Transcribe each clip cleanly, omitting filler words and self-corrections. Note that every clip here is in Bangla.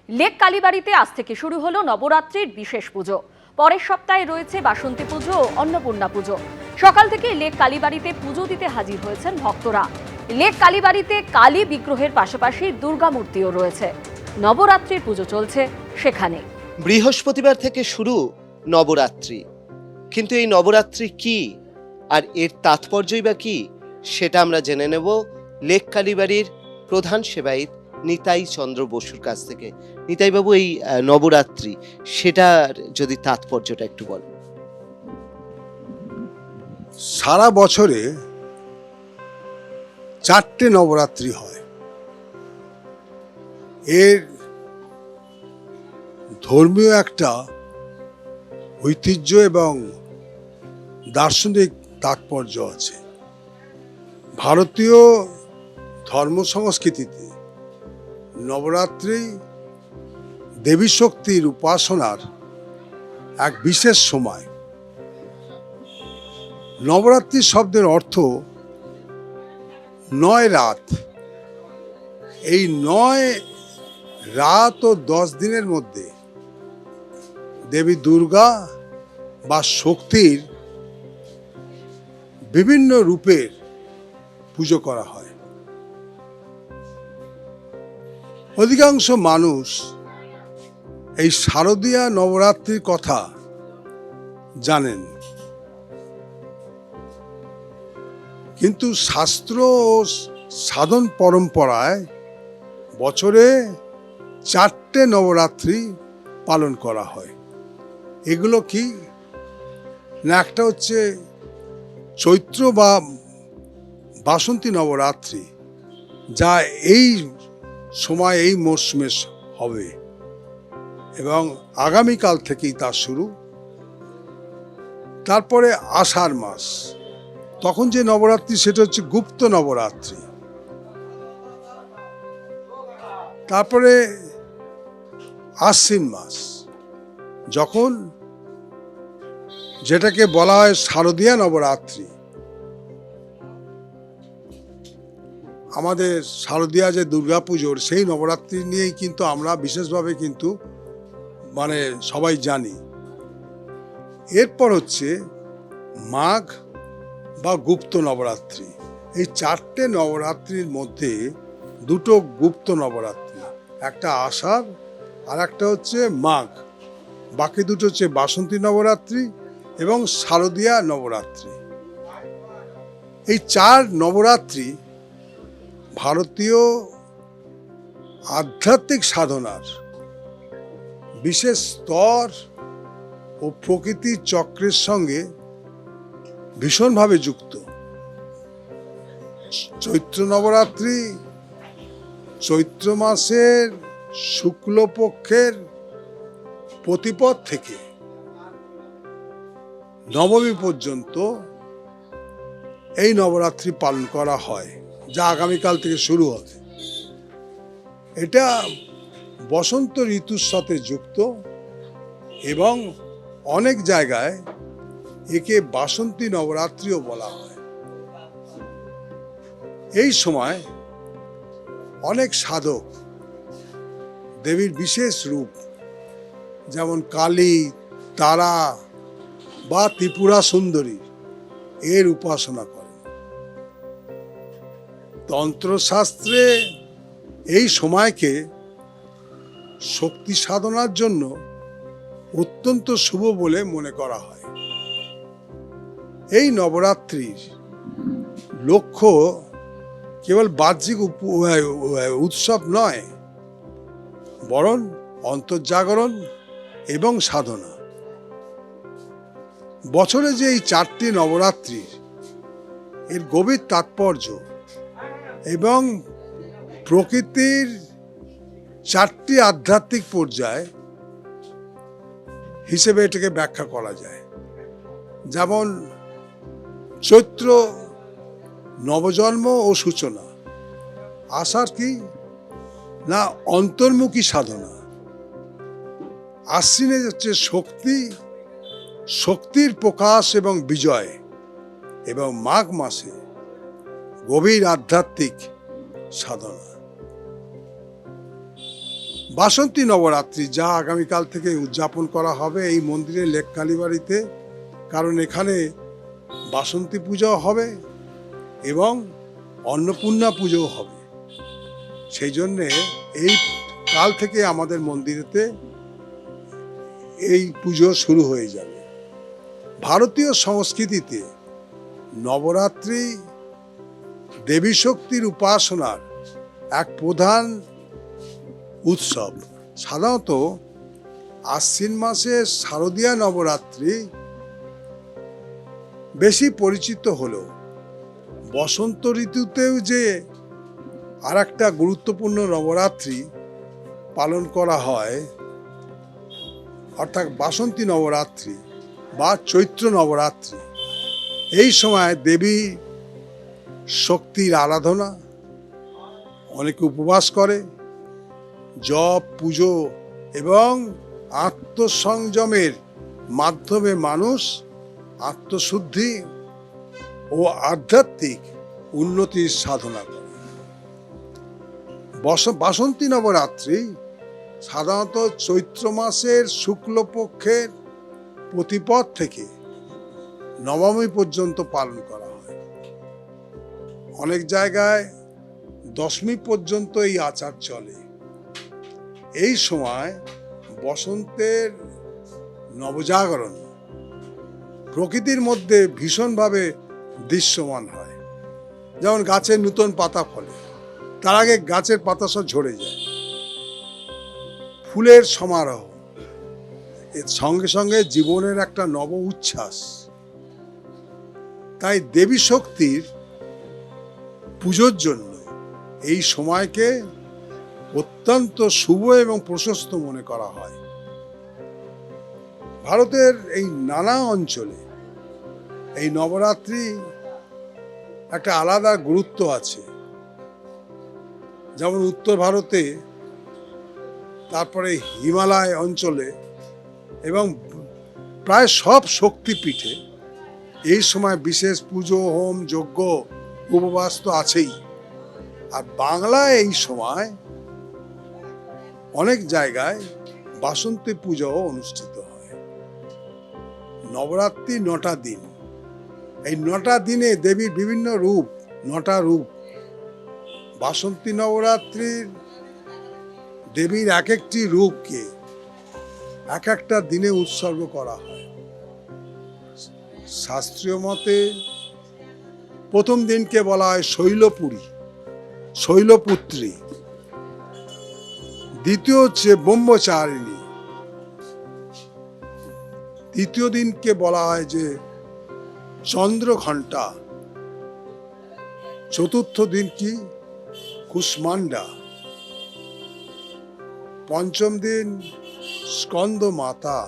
লেক কালীবাড়িতে আজ থেকে শুরু হলো নবরাত্রির বিশেষ পুজো। পরের সপ্তাহে রয়েছে বাসন্তী পুজো ও অন্নপূর্ণা পুজো। সকাল থেকে লেক কালীবাড়িতে পুজো দিতে হাজির হয়েছেন ভক্তরা। লেক কালীবাড়িতে কালী বিগ্রহের পাশাপাশি দুর্গা মূর্তিও রয়েছে। নবরাত্রির পুজো চলছে সেখানে। বৃহস্পতিবার থেকে শুরু নবরাত্রি, কিন্তু এই নবরাত্রি কি আর এর তাৎপর্যই বা কি সেটা আমরা জেনে নেব লেক কালীবাড়ির প্রধান সেবায়িত নিতাই চন্দ্র বসুর কাছ থেকে। নিতাই বাবু, এই নবরাত্রি সেটার যদি তাৎপর্যটা একটু বলেন। সারা বছরে 4টে নবরাত্রি হয়। এর ধর্মীয় একটা ঐতিহ্য এবং দার্শনিক তাৎপর্য আছে। ভারতীয় ধর্ম সংস্কৃতিতে নবরাত্রি দেবী শক্তির উপাসনার এক বিশেষ সময়। নবরাত্রি শব্দের অর্থ 9 রাত। এই 9 রাত ও 10 দিনের মধ্যে দেবী দুর্গা বা শক্তির বিভিন্ন রূপের পুজো করা হয়। অধিকাংশ মানুষ এই শারদীয়া নবরাত্রির কথা জানেন, কিন্তু শাস্ত্র ও সাধন পরম্পরায় বছরে 4টে নবরাত্রি পালন করা হয়। এগুলো কি না, একটা হচ্ছে চৈত্র বা বাসন্তী নবরাত্রি, যা এই সময় এই মরশুমে হবে এবং আগামীকাল থেকেই তা শুরু। তারপরে আষাঢ় মাস, তখন যে নবরাত্রি সেটা হচ্ছে গুপ্ত নবরাত্রি। তারপরে আশ্বিন মাস, যখন যেটাকে বলা হয় শারদীয়া নবরাত্রি। আমাদের শারদীয়া যে দুর্গাপুজোর সেই নবরাত্রি নিয়েই কিন্তু আমরা বিশেষভাবে কিন্তু সবাই জানি। এরপর হচ্ছে মাঘ বা গুপ্ত নবরাত্রি। এই 4টে নবরাত্রির মধ্যে 2টো গুপ্ত নবরাত্রি, একটা আষাঢ় আর একটা হচ্ছে মাঘ। বাকি 2টো হচ্ছে বাসন্তী নবরাত্রি এবং শারদীয়া নবরাত্রি। এই 4 নবরাত্রি ভারতীয় আধ্যাত্মিক সাধনার বিশেষ স্তর ও প্রকৃতির চক্রের সঙ্গে ভীষণভাবে যুক্ত। চৈত্র নবরাত্রি চৈত্র মাসের শুক্লপক্ষের প্রতিপদ থেকে নবমী পর্যন্ত এই নবরাত্রি পালন করা হয়, যা আগামীকাল থেকে শুরু হবে। এটা বসন্ত ঋতুর সাথে যুক্ত এবং অনেক জায়গায় একে বাসন্তী নবরাত্রিও বলা হয়। এই সময় অনেক সাধক দেবীর বিশেষ রূপ, যেমন কালী, তারা বা ত্রিপুরা সুন্দরী, এর উপাসনা করেন। তন্ত্রশাস্ত্রে এই সময়কে শক্তি সাধনার জন্য অত্যন্ত শুভ বলে মনে করা হয়। এই নবরাত্রির লক্ষ্য কেবল বাহ্যিক উৎসব নয়, বরং অন্তর্জাগরণ এবং সাধনা। বছরে যে এই 4টি নবরাত্রি, এর গভীর তাৎপর্য এবং প্রকৃতির 4টি আধ্যাত্মিক পর্যায় হিসেবে এটাকে ব্যাখ্যা করা যায়। যেমন চৈত্র নবজন্ম ও সূচনা, আষাঢ় কি না অন্তর্মুখী সাধনা, আশ্বিনে হচ্ছে শক্তির প্রকাশ এবং বিজয়, এবং মাঘ মাসে গভীর আধ্যাত্মিক সাধনা। বাসন্তী নবরাত্রি, যা আগামীকাল থেকে উদযাপন করা হবে এই মন্দিরের লেক কালীবাড়িতে, কারণ এখানে বাসন্তী পূজা হবে এবং অন্নপূর্ণা পুজোও হবে। সেই জন্যে এই কাল থেকে আমাদের মন্দিরেতে এই পুজো শুরু হয়ে যাবে। ভারতীয় সংস্কৃতিতে নবরাত্রি দেবী শক্তির উপাসনার এক প্রধান উৎসব। সাধারণত আশ্বিন মাসে শারদীয়া নবরাত্রি বেশি পরিচিত হলেও বসন্ত ঋতুতেও যে আর একটা গুরুত্বপূর্ণ নবরাত্রি পালন করা হয়, অর্থাৎ বাসন্তী নবরাত্রি বা চৈত্র নবরাত্রি। এই সময় দেবী শক্তির আরাধনা, অনেকে উপবাস করে, জপ, পুজো এবং আত্মসংযমের মাধ্যমে মানুষ আত্মশুদ্ধি ও আধ্যাত্মিক উন্নতির সাধনা করে। বাসন্তী নবরাত্রি সাধারণত চৈত্র মাসের শুক্লপক্ষের প্রতিপদ থেকে নবমী পর্যন্ত পালন করা হয়। অনেক জায়গায় দশমী পর্যন্ত এই আচার চলে। এই সময় বসন্তের নবজাগরণ প্রকৃতির মধ্যে ভীষণভাবে দৃশ্যমান হয়। যেমন গাছের নূতন পাতা ফলে, তার আগে গাছের পাতা সব ঝরে যায়। ফুলের সমারোহ, এর সঙ্গে সঙ্গে জীবনের একটা নব উচ্ছ্বাস। তাই দেবী শক্তির পুজোর জন্য এই সময়কে অত্যন্ত শুভ এবং প্রশস্ত মনে করা হয়। ভারতের এই নানা অঞ্চলে এই নবরাত্রি একটা আলাদা গুরুত্ব আছে। যেমন উত্তর ভারতে, তারপরে হিমালয় অঞ্চলে এবং প্রায় সব শক্তিপীঠে এই সময় বিশেষ পুজো, হোম, যজ্ঞ, উপবাস তো আছেই। আর বাংলায় এই সময় অনেক জায়গায় বাসন্তী পূজাও অনুষ্ঠিত হয়। নবরাত্রি 9টা দিন। এই 9টা দিনে দেবীর বিভিন্ন রূপ, 9টা রূপ। বাসন্তী নবরাত্রির দেবীর এক একটি রূপকে এক একটা দিনে উৎসর্গ করা হয়। শাস্ত্রীয় মতে প্রথম দিনকে বলা হয় শৈলপুরী, শৈলপুত্রী। দ্বিতীয় হচ্ছে ব্রহ্মচারিণী। তৃতীয় দিনকে বলা হয় যে চন্দ্রঘণ্টা। চতুর্থ দিন কি কুষ্মান্ডা। পঞ্চম দিন স্কন্দ মাতা।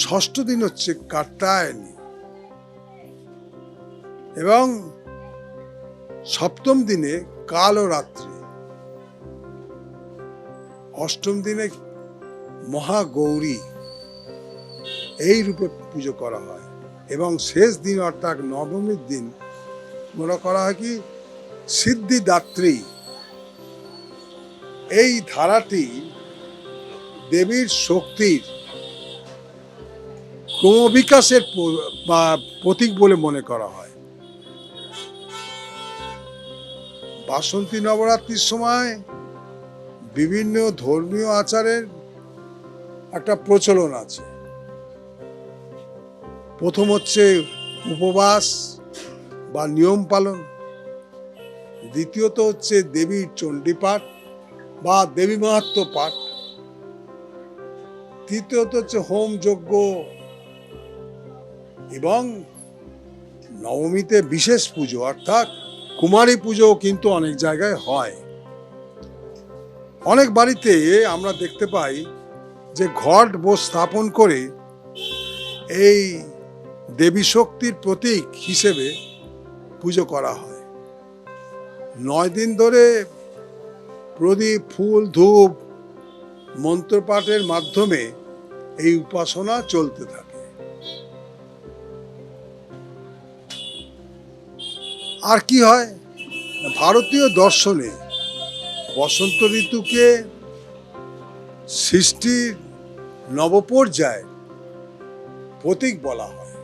ষষ্ঠ দিন হচ্ছে কাত্যায়নী এবং সপ্তম দিনে কালরাত্রি। অষ্টম দিনে মহাগৌরী। এই রূপে পুজো করা হয় এবং শেষ দিন অর্থাৎ নবমীর দিন মনে করা হয় কি সিদ্ধিদাত্রী। এই ধারাটি দেবীর শক্তির ক্রমবিকাশের প্রতীক বলে মনে করা হয়। বাসন্তী নবরাত্রির সময় বিভিন্ন ধর্মীয় আচারের একটা প্রচলন আছে। প্রথম হচ্ছে উপবাস বা নিয়ম পালন। দ্বিতীয়ত হচ্ছে দেবীর চণ্ডী পাঠ বা দেবী মাহাত্ম্য পাঠ। তৃতীয়ত হচ্ছে হোম, যজ্ঞ এবং নবমীতে বিশেষ পুজো অর্থাৎ কুমারী পুজো কিন্তু অনেক জায়গায় হয়। অনেক বাড়িতে আমরা দেখতে পাই যে ঘট স্থাপন করে এই দেবী শক্তির প্রতীক হিসেবে পুজো করা হয়। 9 দিন ধরে প্রদীপ, ফুল, ধূপ, মন্ত্রপাঠের মাধ্যমে এই উপাসনা চলতে থাকে। আর কি হয়, ভারতীয় দর্শনে বসন্ত ঋতুকে সৃষ্টির নবপর্যায় প্রতীক বলা হয়।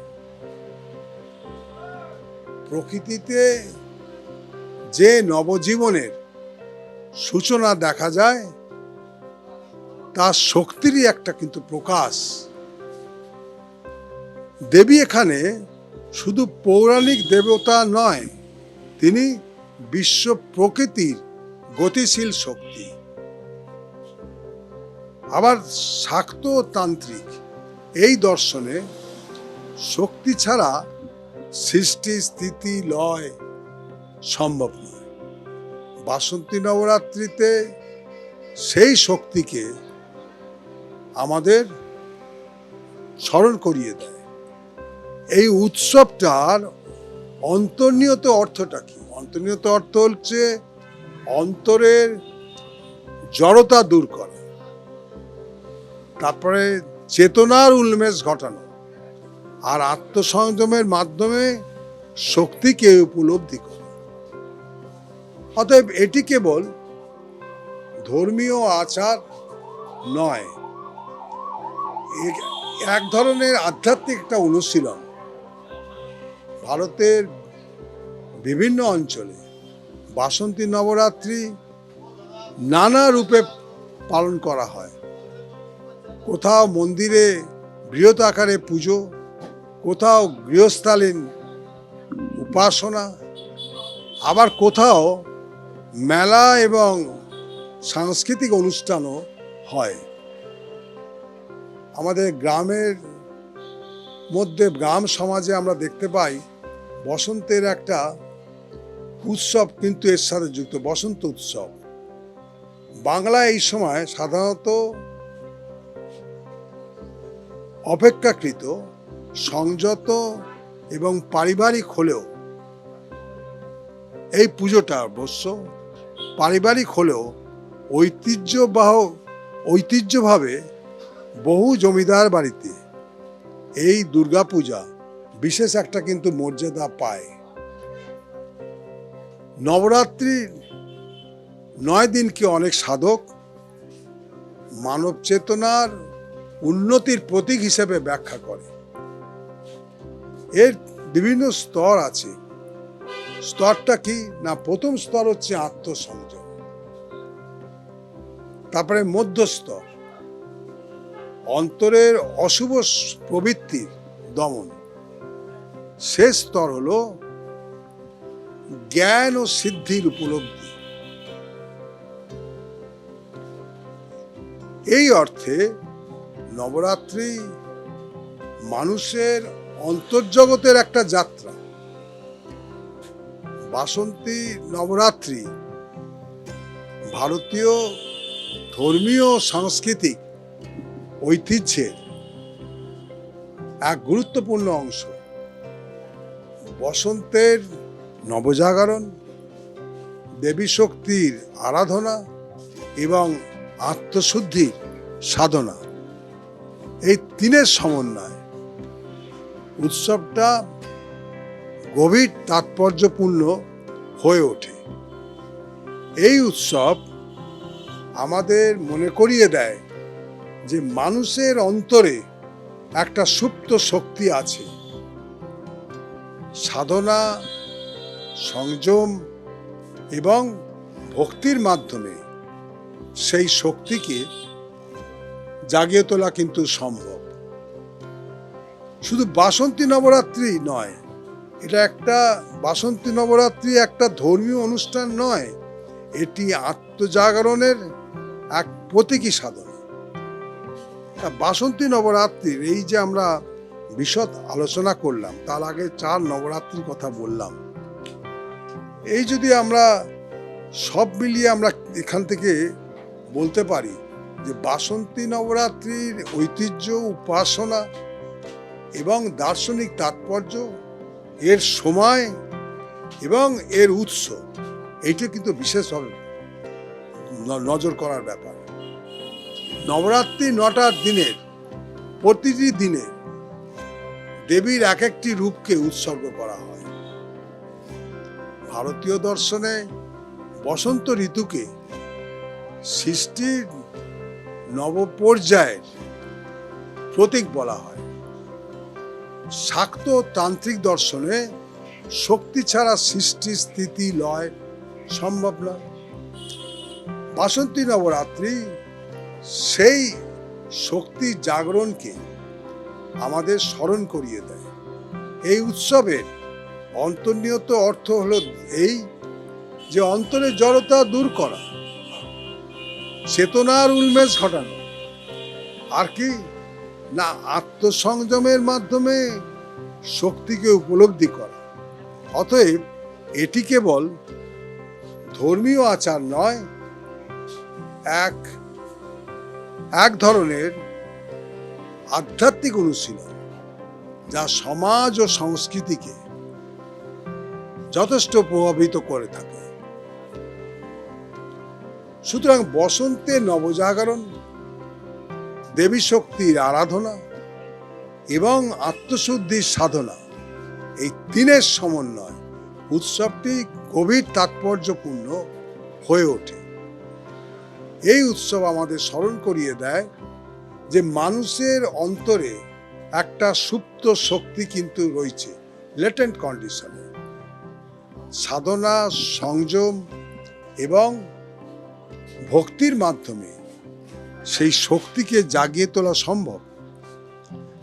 প্রকৃতিতে যে নবজীবনের সূচনা দেখা যায় তার শক্তিরই একটা কিন্তু প্রকাশ। দেবী এখানে শুধু পৌরাণিক দেবতা নয়, তিনি বিশ্ব প্রকৃতির গতিশীল শক্তি। আবার শাক্ত তান্ত্রিক এই দর্শনে শক্তি ছাড়া সৃষ্টি স্থিতি লয় সম্ভব নয়। বাসন্তী নবরাত্রিতে সেই শক্তিকে আমাদের স্মরণ করিয়ে দেয়। এই উৎসবটার অন্তর্নিহিত অর্থটা কি? অন্তর্নিহিত অর্থ হচ্ছে অন্তরের জড়তা দূর করা, তারপরে চেতনার উন্মেষ ঘটানো, আর আত্মসংযমের মাধ্যমে শক্তিকে উপলব্ধি করা। অতএব এটি কেবল ধর্মীয় আচার নয়, এক ধরনের আধ্যাত্মিক একটা অনুশীলন। ভারতের বিভিন্ন অঞ্চলে বাসন্তী নবরাত্রি নানা রূপে পালন করা হয়। কোথাও মন্দিরে বৃহৎ আকারে পুজো, কোথাও গৃহস্থালীন উপাসনা, আবার কোথাও মেলা এবং সাংস্কৃতিক অনুষ্ঠানও হয়। আমাদের গ্রামের মধ্যে, গ্রাম সমাজে আমরা দেখতে পাই বসন্তের একটা উৎসব কিন্তু এর সাথে যুক্ত, বসন্ত উৎসব। বাংলায় এই সময় সাধারণত অপেক্ষাকৃত সংযত এবং পারিবারিক হলেও এই পুজোটা অবশ্য পারিবারিক হলেও ঐতিহ্যভাবে বহু জমিদার বাড়িতে এই দুর্গাপূজা বিশেষ একটা কিন্তু মর্যাদা পায়। নবরাত্রি 9 দিনকে অনেক সাধক মানব চেতনার উন্নতির প্রতীক হিসেবে ব্যাখ্যা করে। এর বিভিন্ন স্তর আছে। স্তরটা কি না, প্রথম স্তর হচ্ছে আত্মসংযম, তারপরে মধ্যস্তর অন্তরের অশুভ প্রবৃত্তির দমন, শেষ স্তর হলো জ্ঞান ও সিদ্ধির উপলব্ধি। এই অর্থে নবরাত্রি মানুষের অন্তর্জগতের একটা যাত্রা। বাসন্তী নবরাত্রি ভারতীয় ধর্মীয় সাংস্কৃতিক ঐতিহ্যের এক গুরুত্বপূর্ণ অংশ। বসন্তের নবজাগরণ, দেবী শক্তির আরাধনা এবং আত্মশুদ্ধির সাধনা, এই তিনের সমন্বয় উৎসবটা গভীর তাৎপর্যপূর্ণ হয়ে ওঠে। এই উৎসব আমাদের মনে করিয়ে দেয় যে মানুষের অন্তরে একটা সুপ্ত শক্তি আছে। সাধনা, সংযম এবং ভক্তির মাধ্যমে সেই শক্তিকে জাগিয়ে তোলা কিন্তু সম্ভব। শুধু বাসন্তী নবরাত্রি নয়, বাসন্তী নবরাত্রি একটা ধর্মীয় অনুষ্ঠান নয়, এটি আত্মজাগরণের এক প্রতীকী সাধনা। বাসন্তী নবরাত্রির এই যে আমরা বিশদ আলোচনা করলাম, তার আগে 4 নবরাত্রির কথা বললাম। এই যদি আমরা সব মিলিয়ে আমরা এখান থেকে বলতে পারি যে বাসন্তী নবরাত্রির ঐতিহ্য, উপাসনা এবং দার্শনিক তাৎপর্য, এর সময় এবং এর উৎস, এইটা কিন্তু বিশেষভাবে নজর করার ব্যাপার। নবরাত্রি 9টা দিনের প্রতিটি দিনে দেবীর এক একটি রূপকে উৎসর্গ করা হয়। ভারতীয় দর্শনে বসন্ত ঋতুকে সৃষ্টির নবপর্যায়ের প্রতীক বলা হয়। শাক্ত তান্ত্রিক দর্শনে শক্তি ছাড়া সৃষ্টি স্থিতি লয় সম্ভব নয়। বাসন্তী নবরাত্রি সেই শক্তি জাগরণকে আমাদের স্মরণ করিয়ে দেয়। এই উৎসবের অন্তর্নিহিত অর্থ হলো এই যে অন্তরের জড়তা দূর করা, চেতনার উন্মেষ ঘটানো, আর কি না আত্মসংযমের মাধ্যমে শক্তিকে উপলব্ধি করা। অতএব এটি কেবল ধর্মীয় আচার নয়, এক ধরনের আধ্যাত্মিক অনুশীলন যা সমাজ ও সংস্কৃতিকে যথেষ্ট প্রভাবিত করে থাকে। সুতরাং বসন্তের নবজাগরণ, দেবী শক্তির আরাধনা এবং আত্মশুদ্ধির সাধনা, এই তিনের সমন্বয় উৎসবটি গভীর তাৎপর্যপূর্ণ হয়ে ওঠে। এই উৎসব আমাদের স্মরণ করিয়ে দেয় যে মানুষের অন্তরে একটা সুপ্ত শক্তি কিন্তু রয়েছে, লেটেন্ট কন্ডিশনে। সাধনা, সংযম এবং ভক্তির মাধ্যমে সেই শক্তিকে জাগিয়ে তোলা সম্ভব।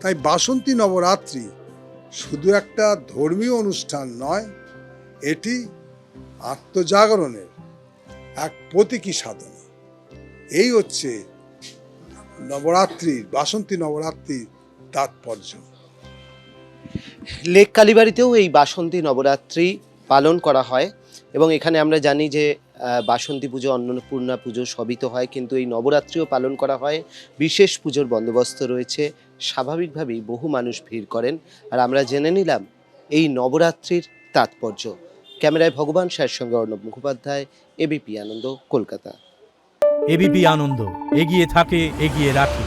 তাই বাসন্তী নবরাত্রি শুধু একটা ধর্মীয় অনুষ্ঠান নয়, এটি আত্মজাগরণের এক প্রতীকী সাধনা। এই হচ্ছে নবরাত্রির, বাসন্তী নবরাত্রির তাৎপর্য। লেক কালীবাড়িতেও এই বাসন্তী নবরাত্রি পালন করা হয় এবং এখানে আমরা জানি যে বাসন্তী পুজো, অন্নপূর্ণা পুজো সবই তো হয়, কিন্তু এই নবরাত্রিও পালন করা হয়। বিশেষ পুজোর বন্দোবস্ত রয়েছে, স্বাভাবিকভাবেই বহু মানুষ ভিড় করেন। আর আমরা জেনে নিলাম এই নবরাত্রির তাৎপর্য। ক্যামেরায় ভগবান স্যার সঙ্গে অর্ণব মুখোপাধ্যায়, এবিপি আনন্দ, কলকাতা। এবিপি আনন্দ, এগিয়ে থাকে, এগিয়ে রাখে।